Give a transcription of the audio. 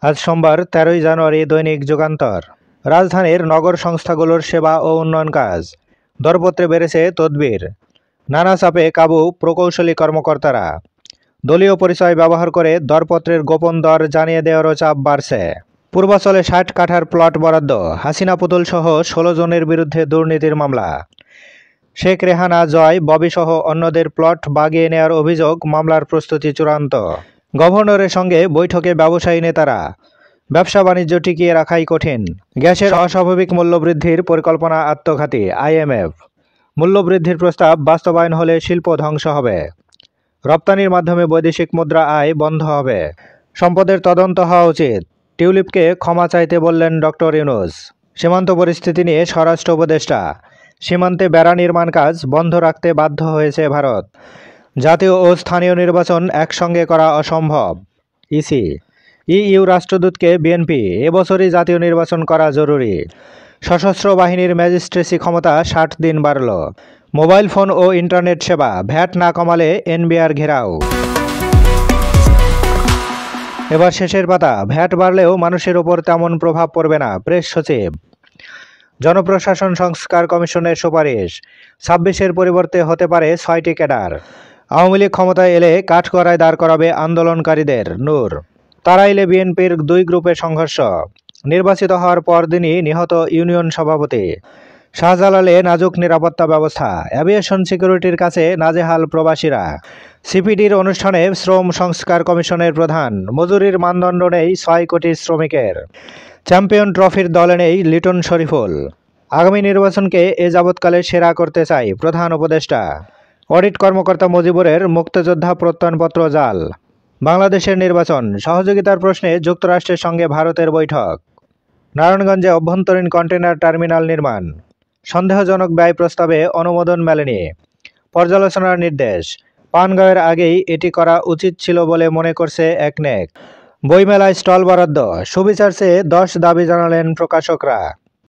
আজ সোমবার 13ই জানুয়ারি দৈনিক যুগান্তর। রাজধানীর নগর সংস্থাগুলোর সেবা ও উন্নয়ন কাজ, দরপত্রে বেড়েছে তদবির, নানা চাপে কাবু প্রকৌশলী কর্মকর্তারা। দলীয় পরিচয় ব্যবহার করে দরপত্রের গোপন দর জানিয়ে দেওয়ারও চাপ বাড়ছে। পূর্বাচলে 60 কাঠার প্লট বরাদ্দ, হাসিনা পুতুল সহ 16 জনের বিরুদ্ধে দুর্নীতির মামলা। শেখ রেহানা, জয়, ববিসহ অন্যদের প্লট বাগিয়ে নেওয়ার অভিযোগ, মামলার প্রস্তুতি চূড়ান্ত। গভর্নরের সঙ্গে বৈঠকে ব্যবসায়ী নেতারা, ব্যবসা বাণিজ্য টিকিয়ে রাখাই কঠিন। গ্যাসের অস্বাভাবিক মূল্যবৃদ্ধির পরিকল্পনা আত্মঘাতী, আইএমএফ। মূল্যবৃদ্ধির প্রস্তাব বাস্তবায়ন হলে শিল্প ধ্বংস হবে। রপ্তানির মাধ্যমে বৈদেশিক মুদ্রা আয় বন্ধ হবে। সম্পদের তদন্ত হওয়া উচিত, টিউলিপকে ক্ষমা চাইতে বললেন ডক্টর ইউনূস। সীমান্ত পরিস্থিতি নিয়ে স্বরাষ্ট্র উপদেষ্টা, সীমান্তে বেড়া নির্মাণ কাজ বন্ধ রাখতে বাধ্য হয়েছে ভারত। জাতীয় ও স্থানীয় নির্বাচন একসঙ্গে করা অসম্ভব, ইসি। ইইউ রাষ্ট্রদূতকে বিএনপি, এবছরই জাতীয় নির্বাচন করা জরুরি। সশস্ত্র বাহিনীর ম্যাজিস্ট্রেসি ক্ষমতা 60 দিন বাড়ল। মোবাইল ফোন ও ইন্টারনেট সেবা, ভ্যাট না কমালে এনবিআর ঘেরাও। এবার শেষের পাতা, ভ্যাট বাড়লেও মানুষের ওপর তেমন প্রভাব পড়বে না, প্রেস সচিব। জনপ্রশাসন সংস্কার কমিশনের সুপারিশ, 26-এর পরিবর্তে হতে পারে 6টি ক্যাডার। আওয়ামী লীগ ক্ষমতায় এলে কাঠগড়ায় দাঁড় করাবে আন্দোলনকারীদের, নূর। তাড়াইলে বিএনপির 2 গ্রুপের সংঘর্ষ, নির্বাচিত হওয়ার পরদিনই নিহত ইউনিয়ন সভাপতি। শাহজালালে নাজুক নিরাপত্তা ব্যবস্থা, অ্যাভিয়েশন সিকিউরিটির কাছে নাজেহাল প্রবাসীরা। সিপিডির অনুষ্ঠানে শ্রম সংস্কার কমিশনের প্রধান, মজুরির মানদণ্ড নেই 6 কোটি শ্রমিকের। চ্যাম্পিয়ন ট্রফির দলে নেই লিটন শরীফুল। আগামী নির্বাচনকে এ যাবৎকালে সেরা করতে চাই প্রধান উপদেষ্টা। অডিট কর্মকর্তা মুজিবুরের মুক্তিযোদ্ধা প্রত্যয়নপত্র জাল। বাংলাদেশের নির্বাচন, সহযোগিতার প্রশ্নে যুক্তরাষ্ট্রের সঙ্গে ভারতের বৈঠক। নারায়ণগঞ্জে অভ্যন্তরীণ কন্টেইনার টার্মিনাল নির্মাণ, সন্দেহজনক ব্যয় প্রস্তাবে অনুমোদন মেলেনি। পর্যালোচনার নির্দেশ, পানগাঁয়ের আগেই এটি করা উচিত ছিল বলে মনে করছে একনেক। বইমেলায় স্টল বরাদ্দ, সুবিচার চেয়ে 10 দাবি জানালেন প্রকাশকরা।